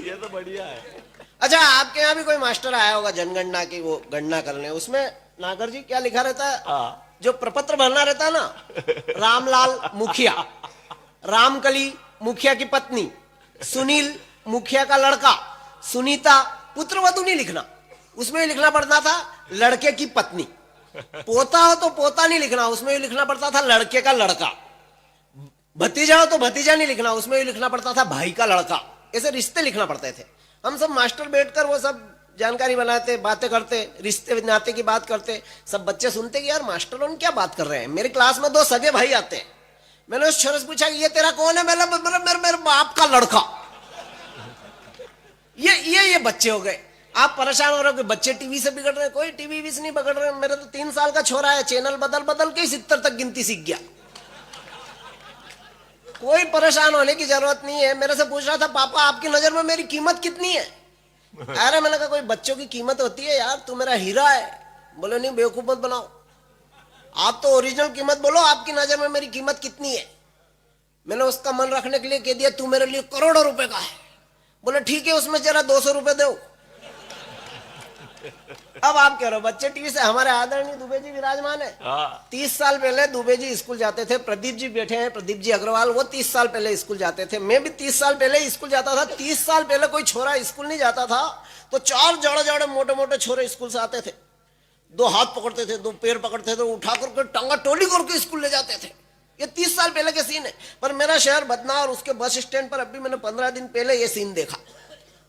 ये तो बढ़िया है। अच्छा, आपके यहाँ भी कोई मास्टर आया होगा जनगणना की वो गणना करने, उसमें नागर जी क्या लिखा रहता है? हाँ। जो प्रपत्र भरना रहता है ना, रामलाल मुखिया, रामकली मुखिया की पत्नी, सुनील मुखिया का लड़का, सुनीता, पुत्रवधू नहीं लिखना, उसमें लिखना पड़ता था लड़के की पत्नी। पोता हो तो पोता नहीं लिखना, उसमें लिखना पड़ता था लड़के का लड़का। भतीजा हो तो भतीजा नहीं लिखना, उसमें लिखना पड़ता था भाई का लड़का। ऐसे रिश्ते लिखना पड़ते थे। हम सब मास्टर बैठकर वो सब जानकारी बनाते, बातें करते, रिश्ते नाते की बात करते। सब बच्चे सुनते कि यार मास्टर क्या बात कर रहे हैं। मेरी क्लास में 2 सगे भाई आते हैं। मैंने उस छोरे से पूछा कि ये तेरा कौन है? मेरे बाप का लड़का। ये बच्चे हो गए। आप परेशान हो रहे हो कि बच्चे टीवी से बिगड़ रहे हैं। कोई टीवी से नहीं बिगड़ रहे। मेरे तो 3 साल का छोरा है, चैनल बदल बदल के 70 तक गिनती सीख गया। कोई परेशान होने की जरूरत नहीं है। मेरे से पूछ रहा था, पापा आपकी नजर में मेरी कीमत कितनी है? अरे मैंने कहा कोई बच्चों की कीमत होती है यार, तू मेरा हीरा है। बोले नहीं, बेवकूफ मत बनाओ, आप तो ओरिजिनल कीमत बोलो, आपकी नजर में मेरी कीमत कितनी है? मैंने उसका मन रखने के लिए कह दिया, तू मेरे लिए करोड़ों रुपए का है। बोले ठीक है, उसमें जरा 200 रुपए दो। अब आप कह रहे हो बच्चे टीवी से। हमारे आदरणीय दुबे जी विराजमान है। 30 साल पहले दुबे जी स्कूल जाते थे। प्रदीप जी बैठे हैं, प्रदीप जी अग्रवाल, वो 30 साल पहले स्कूल जाते थे। मैं भी 30 साल पहले स्कूल जाता था। 30 साल पहले कोई छोरा स्कूल नहीं जाता था तो 4 जोड़े जोड़े मोटे मोटे छोरे स्कूल से आते थे। 2 हाथ पकड़ते थे, 2 पैर पकड़ते थे, उठा करके टांगा टोली करके स्कूल ले जाते थे। ये 30 साल पहले के सीन है। पर मेरा शहर बदना और उसके बस स्टैंड पर अभी मैंने 15 दिन पहले ये सीन देखा।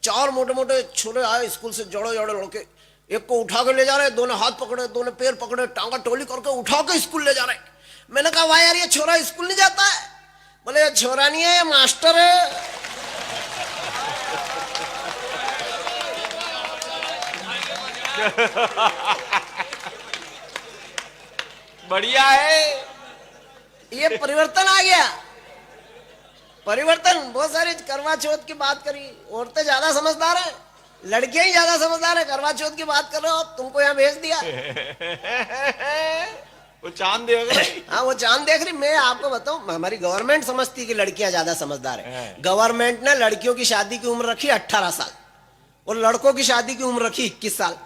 4 मोटे मोटे छोरे आए स्कूल से, जोड़े जोड़े लड़के, एक को उठा के ले जा रहे, दोनों हाथ पकड़े, दोनों पैर पकड़े, टांगा टोली करके उठा के स्कूल ले जा रहे। मैंने कहा वाह यार, ये छोरा स्कूल नहीं जाता है? बोले ये छोरा नहीं है, ये मास्टर है। बढ़िया है। ये परिवर्तन आ गया। परिवर्तन बहुत सारी। करवा चौथ की बात करी, औरतें ज्यादा समझदार है, लड़कियां ही ज्यादा समझदार है। करवा चौथ की बात कर रहे हो, तुमको यहाँ भेज दिया। वो चांद देख रही। हाँ, वो चांद देख रही। मैं आपको बताऊं, हमारी गवर्नमेंट समझती है कि लड़कियां ज्यादा समझदार है। गवर्नमेंट ने लड़कियों की शादी की उम्र रखी 18 साल और लड़कों की शादी की उम्र रखी 21 साल।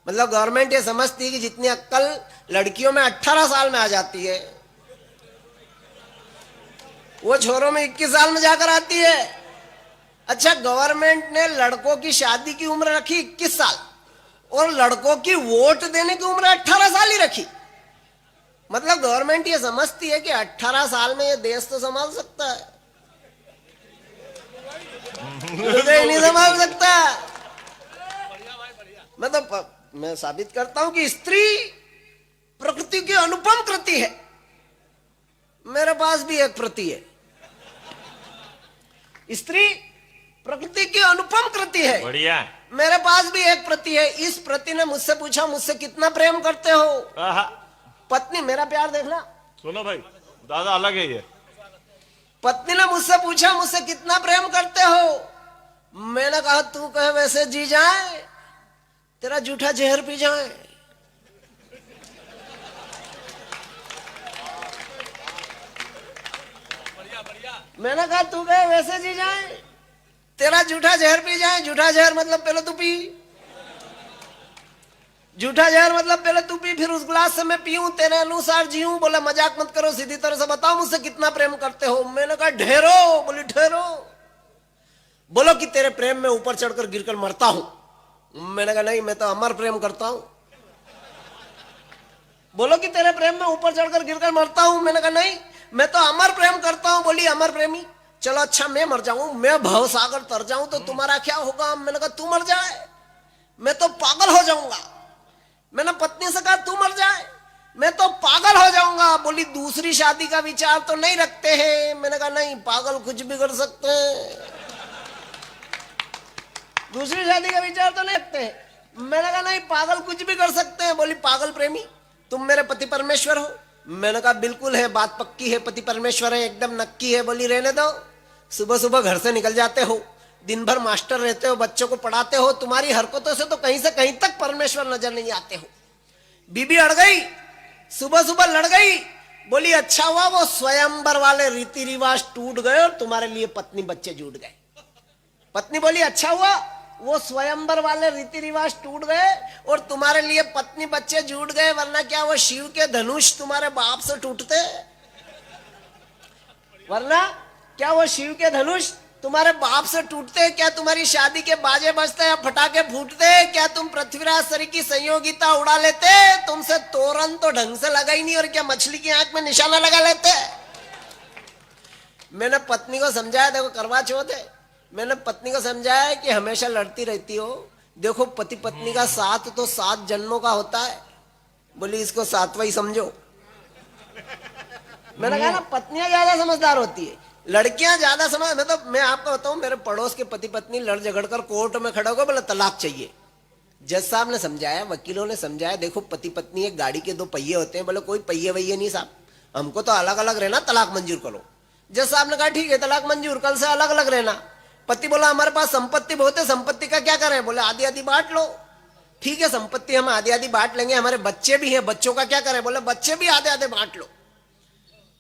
मतलब गवर्नमेंट ये समझती है कि जितनी अक्ल लड़कियों में 18 साल में आ जाती है, वो छोरों में 21 साल में जाकर आती है। अच्छा, गवर्नमेंट ने लड़कों की शादी की उम्र रखी 21 साल और लड़कों की वोट देने की उम्र 18 साल ही रखी। मतलब गवर्नमेंट ये समझती है कि 18 साल में ये देश तो संभाल सकता है, नहीं संभाल सकता। मैं साबित करता हूं कि स्त्री प्रकृति की अनुपम कृति है। मेरे पास भी एक प्रति है। स्त्री प्रकृति की अनुपम कृति है। बढ़िया। मेरे पास भी एक प्रति है। इस प्रति ने मुझसे पूछा, मुझसे कितना प्रेम करते हो? पत्नी, मेरा प्यार देखना। सुनो भाई, दादा अलग है ये। पत्नी ने मुझसे पूछा, मुझसे कितना प्रेम करते हो? मैंने कहा तू कहे वैसे जी जाए, तेरा जूठा जहर पी जाए। मैंने कहा तू कहे वैसे जी जाए, तेरा जूठा जहर पी जाए। जूठा जहर मतलब पहले तू पी, जूठा जहर मतलब पहले तू पी, फिर उस गिलास से मैं पीऊं, तेरे अनुसार जीऊं। बोला मजाक मत करो, सीधी तरह से बताओ मुझसे कितना प्रेम करते हो? मैंने कहा ढेरो। बोली ठहरो, बोलो कि तेरे प्रेम में ऊपर चढ़कर गिरकर मरता हूं। मैंने कहा नहीं, मैं तो अमर प्रेम करता हूं। बोलो कि तेरे प्रेम में ऊपर चढ़कर गिरकर मरता हूं। मैंने कहा नहीं, मैं तो अमर प्रेम करता हूं। बोली अमर प्रेमी, चलो अच्छा मैं मर जाऊं, मैं भवसागर तर जाऊं तो तुम्हारा क्या होगा? मैंने कहा तू मर जाए, मैं तो पागल हो जाऊंगा। मैंने पत्नी से कहा तू मर जाए, मैं तो पागल हो जाऊंगा। बोली दूसरी शादी का विचार तो नहीं रखते हैं? मैंने कहा नहीं, पागल कुछ भी कर सकते हैं, दूसरी शादी का विचार तो नहीं रखते हैं। मैंने कहा नहीं, पागल कुछ भी कर सकते हैं। बोली पागल प्रेमी, तुम मेरे पति परमेश्वर हो? मैंने कहा बिल्कुल है, बात पक्की है, पति परमेश्वर है, एकदम नक्की है। बोली रहने दो, सुबह सुबह घर से निकल जाते हो, दिन भर मास्टर रहते हो, बच्चों को पढ़ाते हो, तुम्हारी हरकतों से तो कहीं से कहीं तक परमेश्वर नजर नहीं आते हो। बीबी अड़ गई, सुबह सुबह लड़ गई। बोली अच्छा हुआ वो स्वयंवर वाले रीति रिवाज टूट गए और तुम्हारे लिए पत्नी बच्चे जुट गए। पत्नी बोली अच्छा हुआ वो स्वयंवर वाले रीति रिवाज टूट गए और तुम्हारे लिए पत्नी बच्चे जुट गए, वरना क्या वो शिव के धनुष तुम्हारे बाप से टूटते? वरना क्या वो शिव के धनुष तुम्हारे बाप से टूटते? क्या तुम्हारी शादी के बाजे बजते या फटाके फूटते? क्या तुम पृथ्वीराज सरी की संयोगिता उड़ा लेते? तुमसे तोरण तो ढंग से लगा ही नहीं, और क्या मछली की आंख में निशाना लगा लेते? मैंने पत्नी को समझाया, देखो करवा चौथ है, मैंने पत्नी को समझाया कि हमेशा लड़ती रहती हो, देखो पति पत्नी का साथ तो 7 जन्मों का होता है। बोली इसको 7वां ही समझो। मैंने कहा ना पत्नियां ज्यादा समझदार होती है, लड़कियां ज्यादा समझ। मैं आपको बताऊं, मेरे पड़ोस के पति पत्नी लड़ झगड़ कर कोर्ट में खड़े हो गए, बोले तलाक चाहिए। जज साहब ने समझाया, वकीलों ने समझाया, देखो पति पत्नी एक गाड़ी के 2 पहिए होते हैं। बोले कोई पहिए वहिए नहीं साहब, हमको तो अलग अलग रहना, तलाक मंजूर करो। जज साहब ने कहा ठीक है तलाक मंजूर, कल से अलग अलग रहना। पति बोला हमारे पास संपत्ति बहुत है, संपत्ति का क्या करें? बोले आधी आधी बांट लो। ठीक है संपत्ति हम आधी आधी बांट लेंगे, हमारे बच्चे भी हैं, बच्चों का क्या करें? बोले बच्चे भी आधे आधे बांट लो।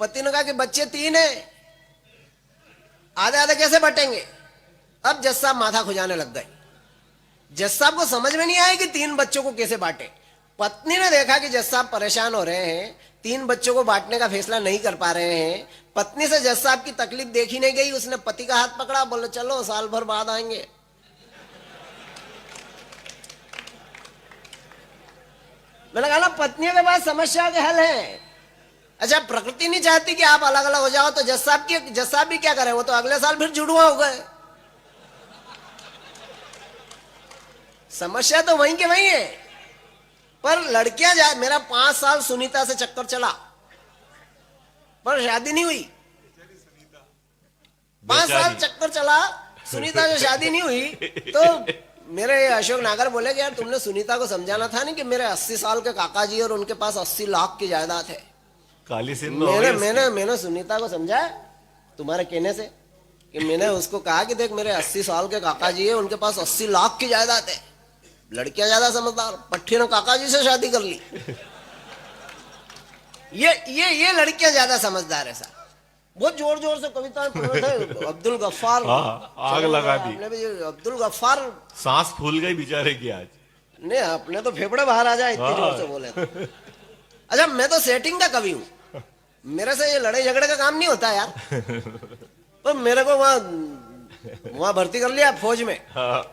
पति ने कहा कि बच्चे 3 हैं, आधे आधे कैसे बटेंगे? अब जज साहब माथा खुजाने लग गए। जज साहब को समझ में नहीं आया कि 3 बच्चों को कैसे बांटे। पत्नी ने देखा कि जज साहब परेशान हो रहे हैं, 3 बच्चों को बांटने का फैसला नहीं कर पा रहे हैं। पत्नी से जज साहब की तकलीफ देखी नहीं गई, उसने पति का हाथ पकड़ा, बोले चलो साल भर बाद आएंगे। मैंने कहा ना पत्नियों के पास समस्या के हल है। अच्छा प्रकृति नहीं चाहती कि आप अलग अलग हो जाओ, तो जज साहब भी क्या करें? वो तो अगले साल फिर जुड़वा हो गए। समस्या तो वहीं के वहीं है। पर लड़कियां मेरा 5 साल सुनीता से चक्कर चला, पर शादी नहीं हुई। 5 साल चक्कर चला, सुनीता से शादी नहीं हुई। तो मेरे अशोक नागर बोले कि यार तुमने सुनीता को समझाना था नहीं कि मेरे 80 साल के काका जी और उनके पास 80 लाख की जायदाद है। काली सिंध मैंने सुनीता को समझाया तुम्हारे कहने से, कि मैंने उसको कहा कि देख मेरे 80 साल के काका जी है, उनके पास 80 लाख की जायदाद है। लड़कियां ज्यादा समझदार, पट्टी ने काका जी से शादी कर ली। ये लड़कियां ज्यादा समझदार है साहब। बहुत जोर जोर से कविता पढ़ रहे थे। अब्दुल गफ्फार आग लगा दी। अब्दुल गफ्फार सांस फूल गई बेचारे की आज। नहीं अपने तो फेफड़े बाहर आ जाए इतनी जोर से बोले तो। अच्छा मैं तो सेटिंग का कवि हूँ, मेरे से ये लड़ाई झगड़े का काम नहीं होता यार। तो मेरे को वहां भर्ती कर लिया फौज में।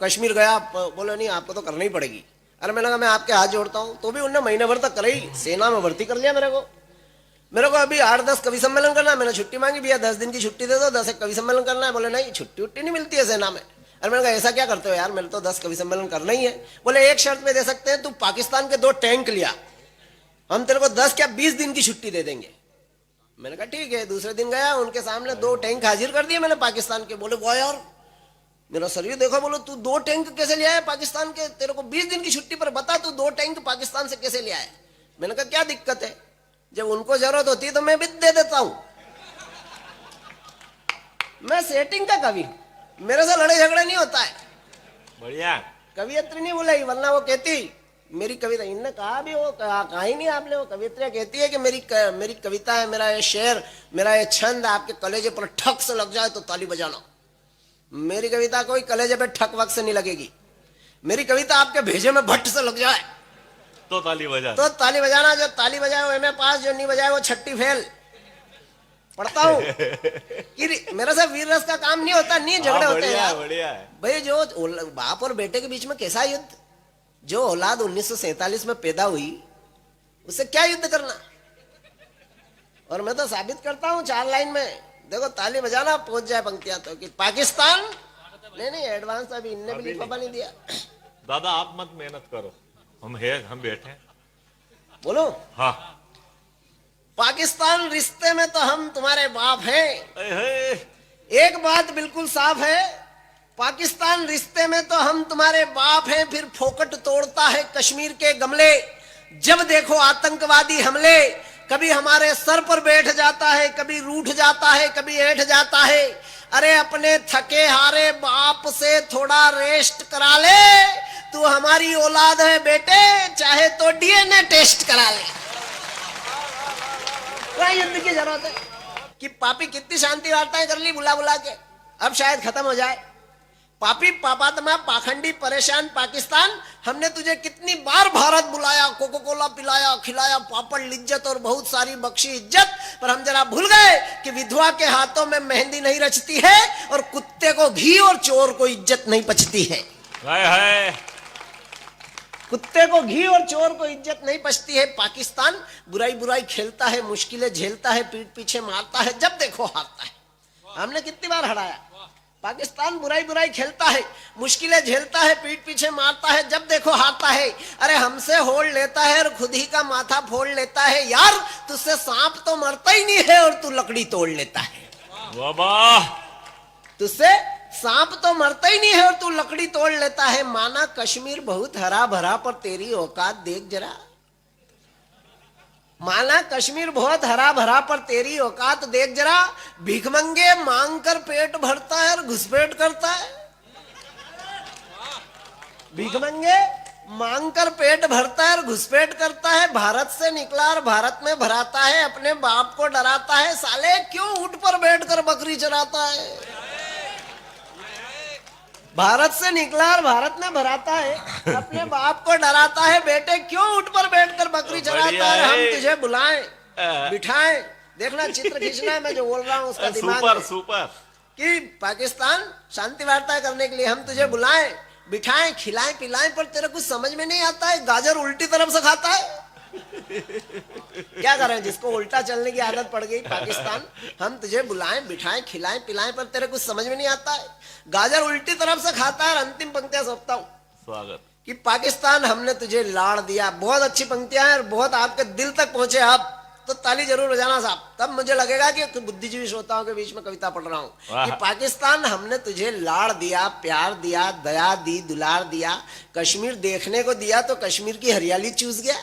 कश्मीर गया, बोले नहीं आपको तो करनी ही पड़ेगी। अरे मैंने कहा मैं आपके हाथ जोड़ता हूँ, तो भी उनने महीने भर तक कराई, सेना में भर्ती कर लिया मेरे को अभी 8-10 कवि सम्मेलन करना है। मैंने छुट्टी मांगी, भैया 10 दिन की छुट्टी दे दो, 10 कवि सम्मेलन करना है। बोले नहीं छुट्टी उट्टी नहीं मिलती है सेना में। अरे मैंने कहा ऐसा क्या करते हो यार, मेरे तो 10 कवि सम्मेलन करना ही है। बोले एक शर्त पे दे सकते हैं, तू पाकिस्तान के 2 टैंक लिया, हम तेरे को 10 क्या 20 दिन की छुट्टी दे देंगे। मैंने कहा ठीक है। दूसरे दिन गया, उनके सामने 2 टैंक हाजिर कर दिए मैंने पाकिस्तान के। बोले वाह यार मेरा शरीर देखो, बोलो तू 2 टैंक कैसे ले आया पाकिस्तान के, तेरे को 20 दिन की छुट्टी पर बता तू 2 टैंक पाकिस्तान से कैसे ले आया। मैंने कहा क्या दिक्कत है, जब उनको जरूरत होती है तो मैं भी दे देता हूं। मैं सेटिंग का कवि, मेरे से लड़ाई झगड़ा नहीं होता है। बढ़िया कवियत्री नहीं बोलेगी, वरना वो कहती मेरी कविता, इनने कहा भी वो कहा ही नहीं आपने, वो कवियत्री कहती है कि मेरी कविता है, मेरा ये शेर, मेरा ये छंद आपके कलेजे पर ठक से लग जाए तो ताली बजाना। मेरी कविता कोई कलेजे पे ठक वक्त से नहीं लगेगी। मेरी कविता आपके भेजे में भट्ट से लग जाए तो ताली बजाना। जो ताली बजाए वो एमए पास, जो नहीं बजाए वो छट्टी फेल। पढ़ता हूँ कि मेरे से वीर रस का काम नहीं होता, नहीं झगड़े होते हैं। बढ़िया है भाई जो बाप और बेटे के बीच में कैसा युद्ध, जो औलाद 1947 में पैदा हुई उससे क्या युद्ध करना। और मैं तो साबित करता हूँ 4 लाइन में, देखो ताली बजाना पहुंच जाए पंक्तियां तो, कि पाकिस्तान नहीं एडवांस अभी इनने भी लिफाफा नहीं दिया। दादा आप मत मेहनत करो, हम बैठे हैं। बोलो हाँ पाकिस्तान रिश्ते में तो हम तुम्हारे बाप हैं। एक बात बिल्कुल साफ है, पाकिस्तान रिश्ते में तो हम तुम्हारे बाप हैं। फिर फोकट तोड़ता है कश्मीर के गमले, जब देखो आतंकवादी हमले। कभी हमारे सर पर बैठ जाता है, कभी रूठ जाता है, कभी ऐठ जाता है। अरे अपने थके हारे बाप से थोड़ा रेस्ट करा ले, तू हमारी औलाद है बेटे, चाहे तो डीएनए टेस्ट करा ले। क्या युद्ध की जरूरत है कि पापी कितनी शांति वार्ताएं कर ली बुला बुला के, अब शायद खत्म हो जाए। पापी पापात्मा पाखंडी परेशान पाकिस्तान, हमने तुझे कितनी बार भारत बुलाया, कोको कोला पिलाया, खिलाया, पापड़ लिज्जत और बहुत सारी बख्शी इज्जत, पर हम जरा भूल गए कि विधवा के हाथों में मेहंदी नहीं रचती है और कुत्ते को घी और चोर को इज्जत नहीं पचती है। हाय कुत्ते को घी और चोर को इज्जत नहीं पचती है। पाकिस्तान बुराई बुराई खेलता है, मुश्किलें झेलता है, पीठ पीछे मारता है, जब देखो हारता है। हमने कितनी बार हराया। पाकिस्तान बुराई बुराई खेलता है, मुश्किलें झेलता है, पीठ पीछे मारता है, जब देखो हारता है। अरे हमसे होड़ लेता है और खुद ही का माथा फोड़ लेता है। यार तुझसे सांप तो मरता ही नहीं है और तू लकड़ी तोड़ लेता है। वाह, तुझसे सांप तो मरता ही नहीं है और तू लकड़ी तोड़ लेता है। माना कश्मीर बहुत हरा भरा, पर तेरी औकात देख जरा। माना कश्मीर बहुत हरा भरा, पर तेरी औकात देख जरा। भिखमंगे मांग कर पेट भरता है और घुसपैठ करता है। भिखमंगे मांग कर पेट भरता है और घुसपैठ करता है। भारत से निकला और भारत में भराता है, अपने बाप को डराता है। साले क्यों ऊंट पर बैठकर बकरी चराता है। भारत से निकला और भारत में भराता है, अपने बाप को डराता है। बेटे क्यों ऊंट पर बैठकर बकरी चराता है। हम तुझे बुलाएं बिठाएं, देखना चित्र खींचना है, मैं जो बोल रहा हूँ उसका दिमाग सुपर सुपर। कि पाकिस्तान शांति वार्ता करने के लिए हम तुझे बुलाएं बिठाएं, खिलाएं पिलाएं, पर तेरे कुछ समझ में नहीं आता है। गाजर उल्टी तरफ से खाता है। क्या करें, जिसको उल्टा चलने की आदत पड़ गई। पाकिस्तान हम तुझे बुलाएं बिठाएं खिलाएं पिलाएं, पर तेरे कुछ समझ में नहीं आता है। गाजर उल्टी तरफ से खाता है। अंतिम पंक्तियां सौंपता हूं स्वागत कि पाकिस्तान हमने तुझे लाड़ दिया। बहुत अच्छी पंक्तियां हैं और बहुत आपके दिल तक पहुंचे। आप तो ताली जरूर बजाना साहब, तब मुझे लगेगा कि बुद्धिजीवी श्रोताओं के बीच में कविता पढ़ रहा हूं। कि पाकिस्तान हमने तुझे लाड़ दिया, प्यार दिया, दया दी, दुलार दिया। कश्मीर देखने को दिया तो कश्मीर की हरियाली चूस गया।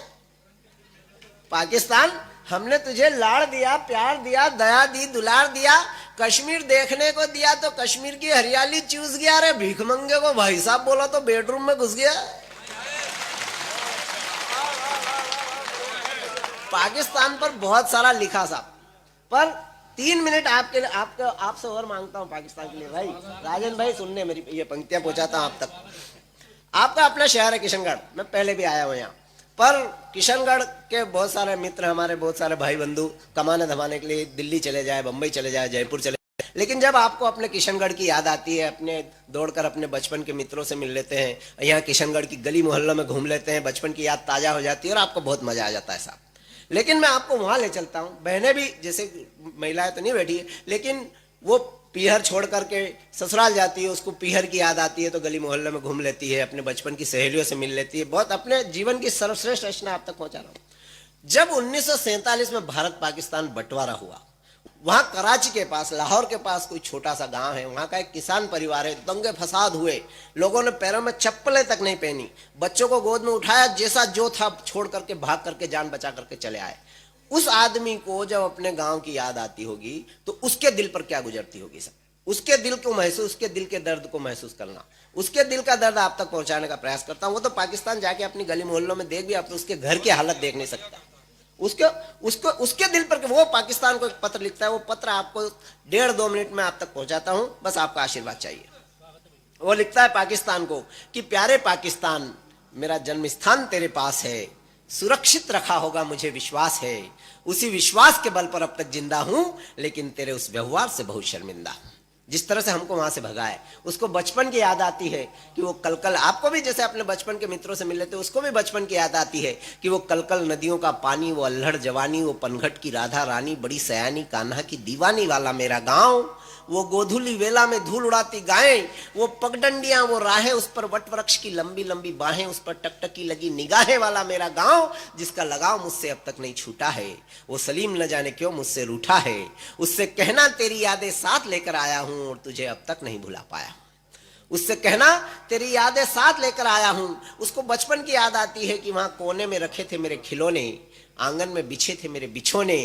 पाकिस्तान हमने तुझे लाड़ दिया, प्यार दिया, दया दी, दुलार दिया। कश्मीर देखने को दिया तो कश्मीर की हरियाली चूस गया। अरे भीखमंगे को भाई साहब बोला तो बेडरूम में घुस गया। पाकिस्तान पर बहुत सारा लिखा साहब, पर 3 मिनट आपसे और मांगता हूं पाकिस्तान के लिए। भाई राजन भाई सुनने, मेरी ये पंक्तियां पहुंचाता हूं आप तक। आपका अपना शहर है किशनगढ़, मैं पहले भी आया हूं यहाँ पर। किशनगढ़ के बहुत सारे मित्र, हमारे बहुत सारे भाई बंधु कमाने धमाने के लिए दिल्ली चले जाए, बंबई चले जाए, जयपुर चले जाए। लेकिन जब आपको अपने किशनगढ़ की याद आती है, अपने दौड़कर अपने बचपन के मित्रों से मिल लेते हैं, यहाँ किशनगढ़ की गली मोहल्लों में घूम लेते हैं, बचपन की याद ताजा हो जाती है और आपको बहुत मजा आ जाता है साहब। लेकिन मैं आपको वहां ले चलता हूँ। बहनें भी, जैसे महिलाएं तो नहीं बैठी है, लेकिन वो पीहर छोड़ करके ससुराल जाती है, उसको पीहर की याद आती है तो गली मोहल्ले में घूम लेती है, अपने बचपन की सहेलियों से मिल लेती है। बहुत अपने जीवन की सर्वश्रेष्ठ रचना आप तक पहुंचा रहा हूं। जब 1947 में भारत पाकिस्तान बंटवारा हुआ, वहां कराची के पास, लाहौर के पास कोई छोटा सा गांव है, वहां का एक किसान परिवार है। दंगे फसाद हुए, लोगों ने पैरों में चप्पलें तक नहीं पहनी, बच्चों को गोद में उठाया, जैसा जो था छोड़ करके भाग करके जान बचा करके चले आए। उस आदमी को जब अपने गांव की याद आती होगी तो उसके दिल पर क्या गुजरती होगी सब। उसके दिल को महसूस, उसके दिल के दर्द को महसूस करना, उसके दिल का दर्द आप तक पहुंचाने का प्रयास करता हूं। वो तो पाकिस्तान जाके अपनी गली मोहल्लों में देख भी, आप उसके घर की हालत देख नहीं सकता। उसके दिल पर वो पाकिस्तान को एक पत्र लिखता है। वो पत्र आपको 1.5-2 मिनट में आप तक पहुंचाता हूं, बस आपका आशीर्वाद चाहिए। वो लिखता है पाकिस्तान को कि प्यारे पाकिस्तान, मेरा जन्म स्थान तेरे पास है, सुरक्षित रखा होगा मुझे विश्वास है। उसी विश्वास के बल पर अब तक जिंदा हूं, लेकिन तेरे उस व्यवहार से बहुत शर्मिंदा। जिस तरह से हमको वहां से भगाए, उसको बचपन की याद आती है कि वो कल आपको भी जैसे अपने बचपन के मित्रों से मिल लेते, उसको भी बचपन की याद आती है कि वो कल नदियों का पानी, वो अल्हड़ जवानी, वो पनघट की राधा रानी, बड़ी सयानी कान्हा की दीवानी वाला मेरा गांव, वो गोधुली वेला में धूल उड़ाती गायें, वो पगडंडियां, वो राहें, उस पर वट वृक्ष की लंबी लंबी बाहें, उस पर टकटकी लगी निगाहें वाला मेरा गांव, जिसका लगाव मुझसे अब तक नहीं छूटा है। वो सलीम न जाने क्यों मुझसे रूठा है, उससे कहना तेरी यादें साथ लेकर आया हूं और तुझे अब तक नहीं भुला पाया। उससे कहना तेरी यादें साथ लेकर आया हूं। उसको बचपन की याद आती है कि वहां कोने में रखे थे मेरे खिलौने, आंगन में बिछे थे मेरे बिछोने,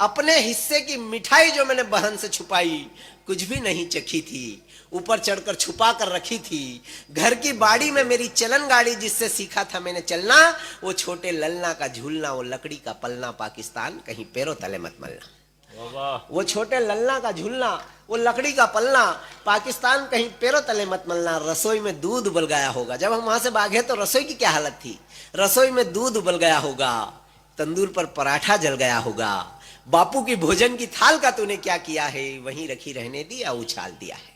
अपने हिस्से की मिठाई जो मैंने बहन से छुपाई कुछ भी नहीं चखी थी, ऊपर चढ़कर छुपा कर रखी थी। घर की बाड़ी में मेरी चलन गाड़ी जिससे सीखा था मैंने चलना, वो छोटे ललना का झूलना, वो लकड़ी का पलना, पाकिस्तान कहीं पैरों तले मत मलना। वो छोटे ललना का झूलना, वो लकड़ी का पलना, पाकिस्तान कहीं पैरों तले मत मलना, रसोई में दूध उबल गया होगा। जब हम वहां से भागे तो रसोई की क्या हालत थी, रसोई में दूध उबल गया होगा, तंदूर पर पराठा जल गया होगा, बापू की भोजन की थाल का तूने क्या किया है, वहीं रखी रहने दी या उछाल दिया है।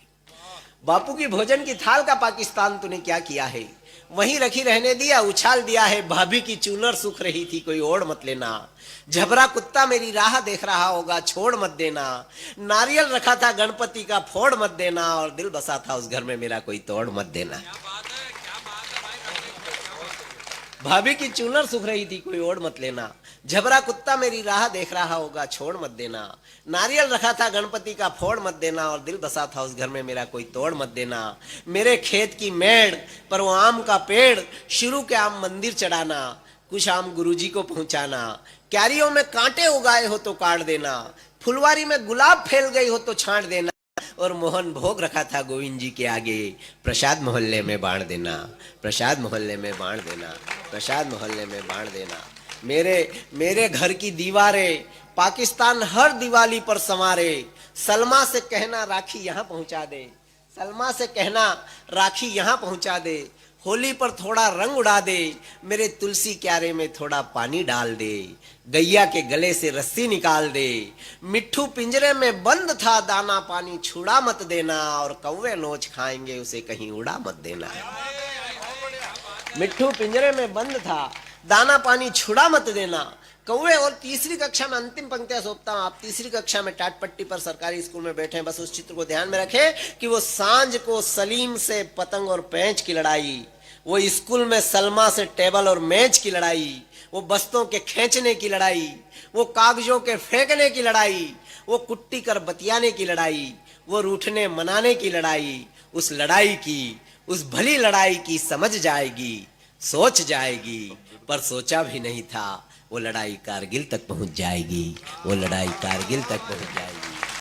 बापू की भोजन की थाल का पाकिस्तान तूने क्या किया है, वहीं रखी रहने दिया उछाल दिया है। भाभी की चूनर सूख रही थी कोई ओढ़ मत लेना, झबरा कुत्ता मेरी राह देख रहा होगा छोड़ मत देना, नारियल रखा था गणपति का फोड़ मत देना, और दिल बसा था उस घर में मेरा कोई तोड़ मत देना। भाभी की चूनर सूख रही थी कोई ओढ़ मत लेना, झबरा कुत्ता मेरी राह देख रहा होगा छोड़ मत देना, नारियल रखा था गणपति का फोड़ मत देना, और दिल बसा था उस घर में मेरा कोई तोड़ मत देना। मेरे खेत की मेड़ पर वो आम का पेड़, शुरू के आम मंदिर चढ़ाना, कुछ आम गुरुजी को पहुंचाना, क्यारियों में कांटे उगाए हो तो काट देना, फुलवारी में गुलाब फैल गई हो तो छांट देना, और मोहन भोग रखा था गोविंद जी के आगे, प्रसाद मोहल्ले में बांट देना, प्रसाद मोहल्ले में बांट देना, प्रसाद मोहल्ले में बांट देना। मेरे घर की दीवारें पाकिस्तान हर दिवाली पर संवारे, सलमा से कहना राखी यहाँ पहुंचा दे, सलमा से कहना राखी यहाँ पहुंचा दे, होली पर थोड़ा रंग उड़ा दे, मेरे तुलसी क्यारे में थोड़ा पानी डाल दे, गैया के गले से रस्सी निकाल दे, मिट्ठू पिंजरे में बंद था दाना पानी छुड़ा मत देना, और कौवे नोच खाएंगे उसे कहीं उड़ा मत देना। मिट्ठू पिंजरे में बंद था दाना पानी छुड़ा मत देना, कौवे। और तीसरी कक्षा में अंतिम पंक्तियां सौंपता हूं, आप तीसरी कक्षा में टाट पट्टी पर सरकारी स्कूल में बैठे हैं, बस उस चित्र को ध्यान में रखें कि वो सांझ को सलीम से पतंग और पैंच की लड़ाई, वो स्कूल में सलमा से टेबल और मेज की लड़ाई, वो बस्तों के खींचने की लड़ाई, वो कागजों के फेंकने की लड़ाई, वो कुट्टी कर बतियाने की लड़ाई, वो रूठने मनाने की लड़ाई, उस लड़ाई की, उस भली लड़ाई की समझ जाएगी, सोच जाएगी, पर सोचा भी नहीं था वो लड़ाई कारगिल तक पहुंच जाएगी, वो लड़ाई कारगिल तक पहुंच जाएगी।